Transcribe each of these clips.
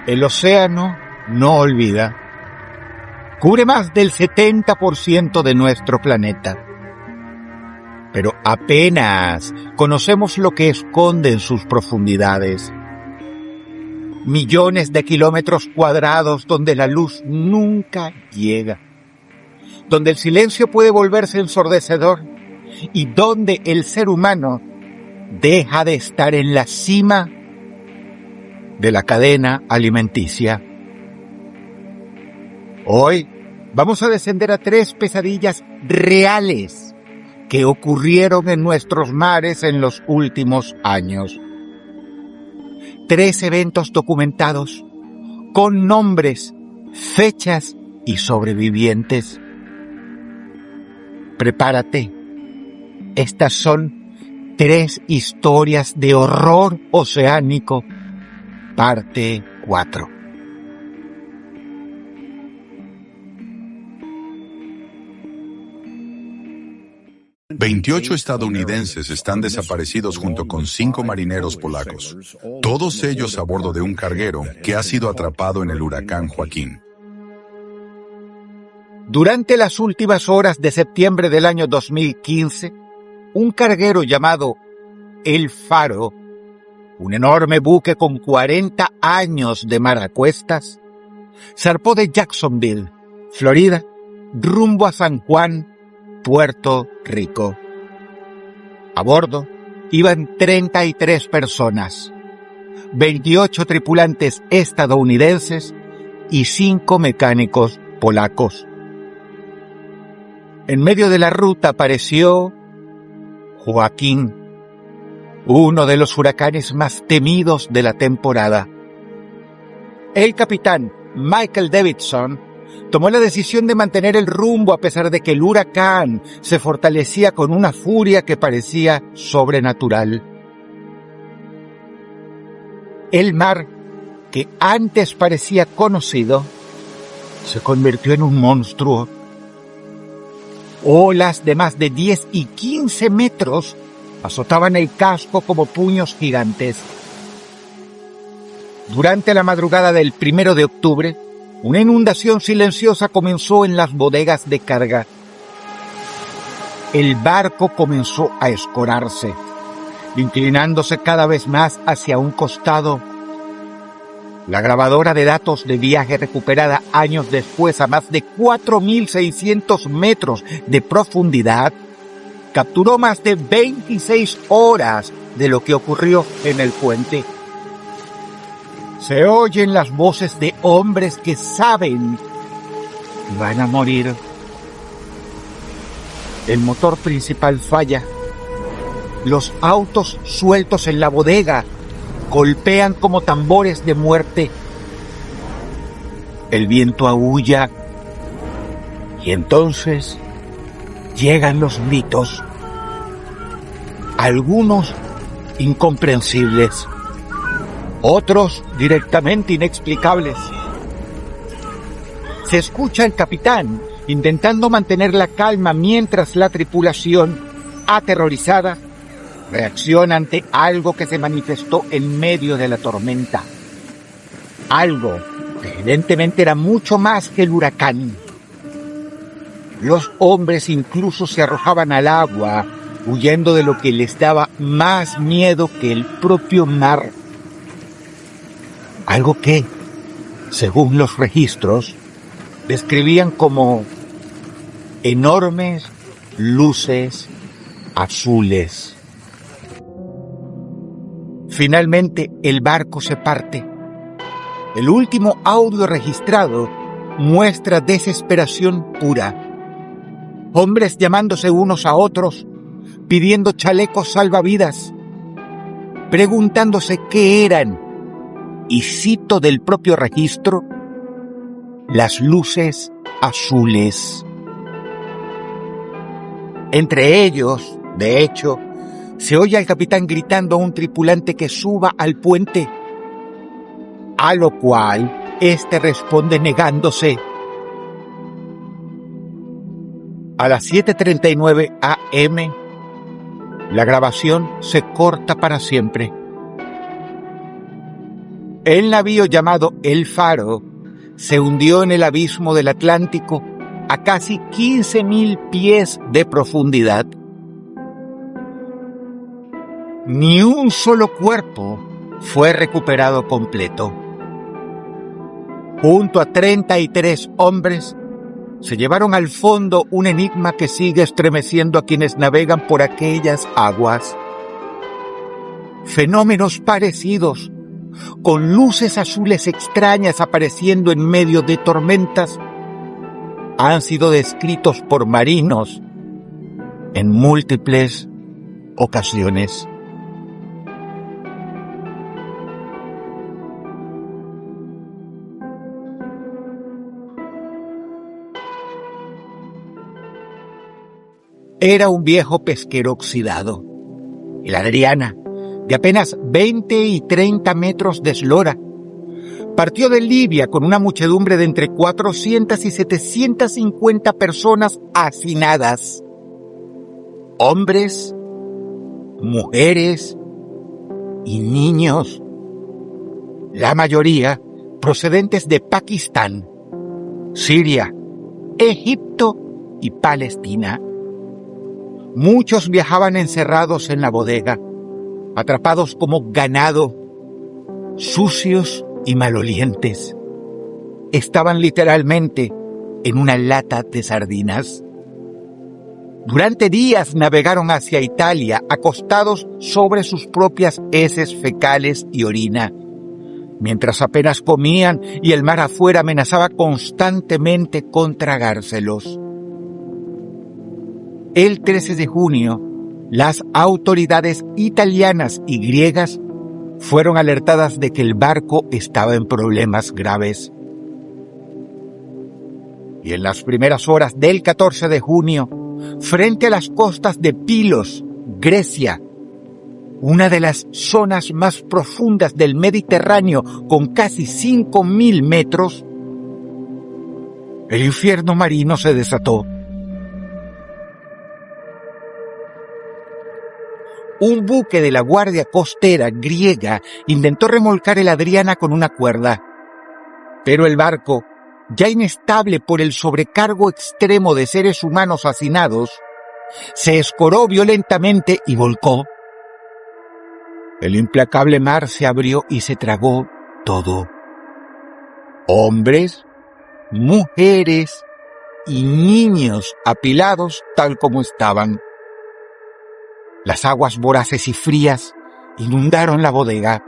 El océano no olvida. Cubre más del 70% de nuestro planeta. Pero apenas conocemos lo que esconde en sus profundidades. Millones de kilómetros cuadrados donde la luz nunca llega. Donde el silencio puede volverse ensordecedor y donde el ser humano deja de estar en la cima de la cadena alimenticia. Hoy vamos a descender a 3 pesadillas reales que ocurrieron en nuestros mares en los últimos años. 3 eventos documentados con nombres, fechas y sobrevivientes. Prepárate. Estas son 3 historias de horror oceánico, parte 4. $28 estadounidenses están desaparecidos junto con 5 marineros polacos, todos ellos a bordo de un carguero que ha sido atrapado en el huracán Joaquín. Durante las últimas horas de septiembre del año 2015, un carguero llamado El Faro, un enorme buque con 40 años de mar a cuestas, zarpó de Jacksonville, Florida, rumbo a San Juan, Puerto Rico. A bordo iban 33 personas, 28 tripulantes estadounidenses y 5 mecánicos polacos. En medio de la ruta apareció Joaquín, uno de los huracanes más temidos de la temporada. El capitán Michael Davidson tomó la decisión de mantener el rumbo a pesar de que el huracán se fortalecía con una furia que parecía sobrenatural. El mar, que antes parecía conocido, se convirtió en un monstruo. Olas de más de 10 y 15 metros azotaban el casco como puños gigantes. Durante la madrugada del 1 de octubre, una inundación silenciosa comenzó en las bodegas de carga. El barco comenzó a escorarse, inclinándose cada vez más hacia un costado. La grabadora de datos de viaje recuperada años después a más de 4.600 metros de profundidad capturó más de 26 horas de lo que ocurrió en el puente. Se oyen las voces de hombres que saben que van a morir. El motor principal falla. Los autos sueltos en la bodega golpean como tambores de muerte. El viento aúlla y entonces llegan los gritos, algunos incomprensibles, otros directamente inexplicables. Se escucha el capitán intentando mantener la calma mientras la tripulación, aterrorizada, reacciona ante algo que se manifestó en medio de la tormenta. Algo que evidentemente era mucho más que el huracán. Los hombres incluso se arrojaban al agua, huyendo de lo que les daba más miedo que el propio mar. Algo que, según los registros, describían como enormes luces azules. Finalmente, el barco se parte. El último audio registrado muestra desesperación pura. Hombres llamándose unos a otros, pidiendo chalecos salvavidas, preguntándose qué eran, y cito del propio registro, las luces azules. Entre ellos, de hecho, se oye al capitán gritando a un tripulante que suba al puente, a lo cual éste responde negándose. A las 7:39 a.m., la grabación se corta para siempre. El navío llamado El Faro se hundió en el abismo del Atlántico a casi 15.000 pies de profundidad. Ni un solo cuerpo fue recuperado completo. Junto a 33 hombres, se llevaron al fondo un enigma que sigue estremeciendo a quienes navegan por aquellas aguas. Fenómenos parecidos, con luces azules extrañas apareciendo en medio de tormentas, han sido descritos por marinos en múltiples ocasiones. Era un viejo pesquero oxidado, el Adriana, de apenas 20 y 30 metros de eslora. Partió de Libia con una muchedumbre de entre 400 y 750 personas hacinadas. Hombres, mujeres y niños. La mayoría procedentes de Pakistán, Siria, Egipto y Palestina. Muchos viajaban encerrados en la bodega, atrapados como ganado, sucios y malolientes. Estaban literalmente en una lata de sardinas. Durante días navegaron hacia Italia, acostados sobre sus propias heces fecales y orina, mientras apenas comían y el mar afuera amenazaba constantemente con tragárselos. El 13 de junio, las autoridades italianas y griegas fueron alertadas de que el barco estaba en problemas graves. Y en las primeras horas del 14 de junio, frente a las costas de Pilos, Grecia, una de las zonas más profundas del Mediterráneo con casi 5.000 metros, el infierno marino se desató. Un buque de la Guardia Costera griega intentó remolcar el Adriana con una cuerda, pero el barco, ya inestable por el sobrecargo extremo de seres humanos hacinados, se escoró violentamente y volcó. El implacable mar se abrió y se tragó todo. Hombres, mujeres y niños apilados tal como estaban. Las aguas voraces y frías inundaron la bodega.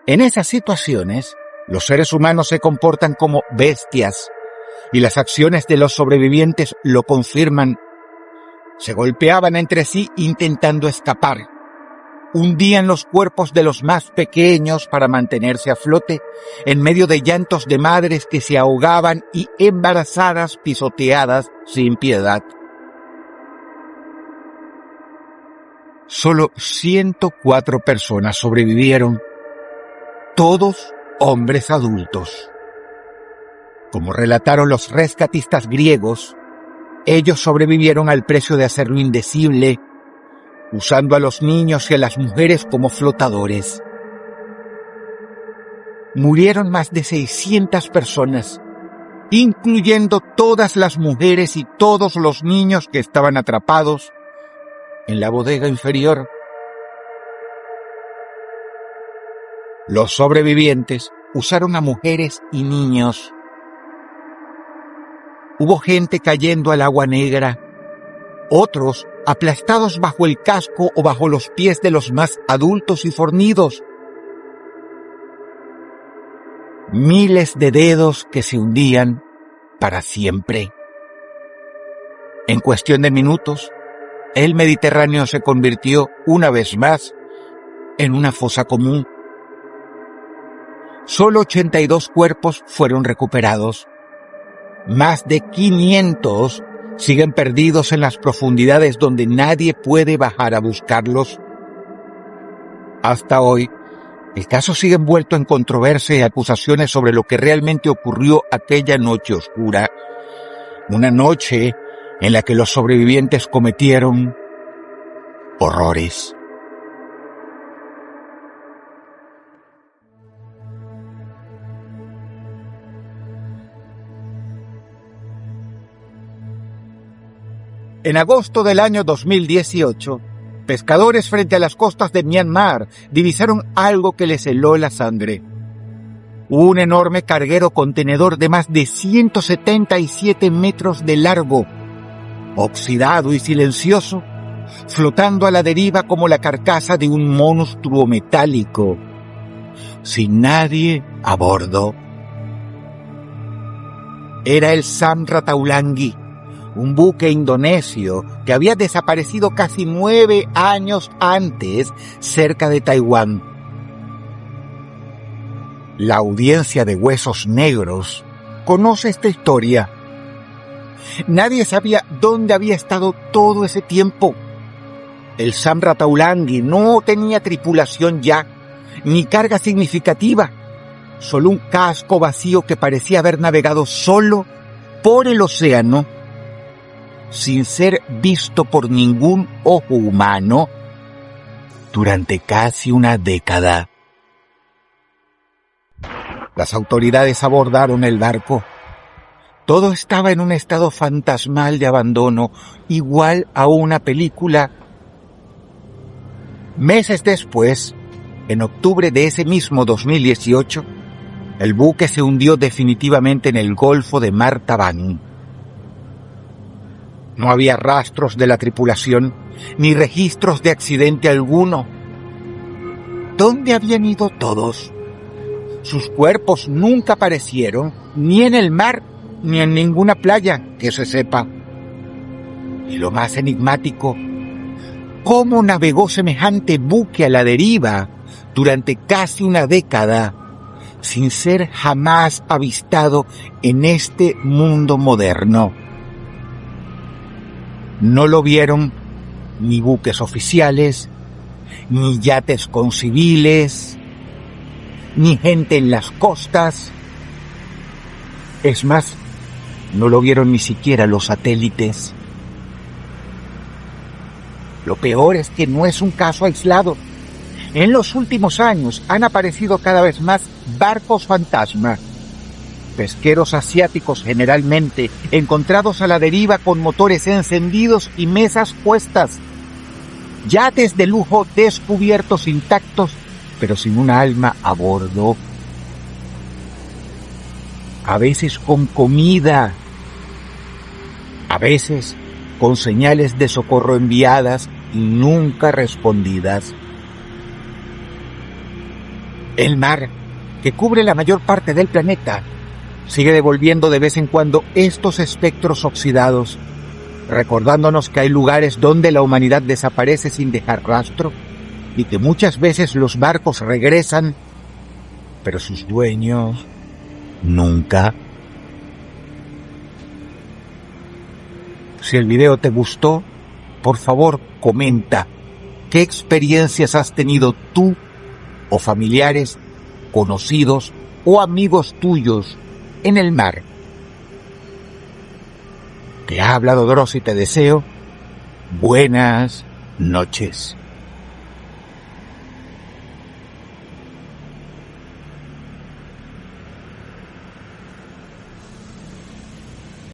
En esas situaciones, los seres humanos se comportan como bestias, y las acciones de los sobrevivientes lo confirman. Se golpeaban entre sí intentando escapar. Hundían los cuerpos de los más pequeños para mantenerse a flote, en medio de llantos de madres que se ahogaban y embarazadas pisoteadas sin piedad. Solo 104 personas sobrevivieron, todos hombres adultos. Como relataron los rescatistas griegos, ellos sobrevivieron al precio de hacerlo indecible, usando a los niños y a las mujeres como flotadores. Murieron más de 600 personas, incluyendo todas las mujeres y todos los niños que estaban atrapados en la bodega inferior. Los sobrevivientes usaron a mujeres y niños. Hubo gente cayendo al agua negra, otros aplastados bajo el casco o bajo los pies de los más adultos y fornidos. Miles de dedos que se hundían para siempre. En cuestión de minutos, el Mediterráneo se convirtió una vez más en una fosa común. Solo 82 cuerpos fueron recuperados. Más de 500 siguen perdidos en las profundidades donde nadie puede bajar a buscarlos. Hasta hoy, el caso sigue envuelto en controversia y acusaciones sobre lo que realmente ocurrió aquella noche oscura. Una noche en la que los sobrevivientes cometieron horrores. En agosto del año 2018, pescadores frente a las costas de Myanmar divisaron algo que les heló la sangre. Un enorme carguero contenedor de más de 177 metros de largo, oxidado y silencioso, flotando a la deriva como la carcasa de un monstruo metálico, sin nadie a bordo. Era el Samratulangi, un buque indonesio que había desaparecido casi 9 años antes cerca de Taiwán. La audiencia de Huesos Negros conoce esta historia. Nadie sabía dónde había estado todo ese tiempo. El Samratulangi no tenía tripulación ya, ni carga significativa, solo un casco vacío que parecía haber navegado solo por el océano, sin ser visto por ningún ojo humano durante casi una década. Las autoridades abordaron el barco. Todo estaba en un estado fantasmal de abandono, igual a una película. Meses después, en octubre de ese mismo 2018, el buque se hundió definitivamente en el Golfo de Martaban. No había rastros de la tripulación, ni registros de accidente alguno. ¿Dónde habían ido todos? Sus cuerpos nunca aparecieron, ni en el mar, ni en ninguna playa, que se sepa. Y lo más enigmático, ¿cómo navegó semejante buque a la deriva durante casi una década, sin ser jamás avistado en este mundo moderno? No lo vieron ni buques oficiales, ni yates con civiles, ni gente en las costas. Es más, no lo vieron ni siquiera los satélites. Lo peor es que no es un caso aislado. En los últimos años han aparecido cada vez más barcos fantasma. Pesqueros asiáticos generalmente, encontrados a la deriva con motores encendidos y mesas puestas. Yates de lujo descubiertos intactos, pero sin un alma a bordo. A veces con comida, a veces con señales de socorro enviadas y nunca respondidas. El mar, que cubre la mayor parte del planeta, sigue devolviendo de vez en cuando estos espectros oxidados, recordándonos que hay lugares donde la humanidad desaparece sin dejar rastro y que muchas veces los barcos regresan, pero sus dueños nunca. Si el video te gustó, por favor comenta qué experiencias has tenido tú o familiares, conocidos o amigos tuyos en el mar. Te ha hablado Dross y te deseo buenas noches.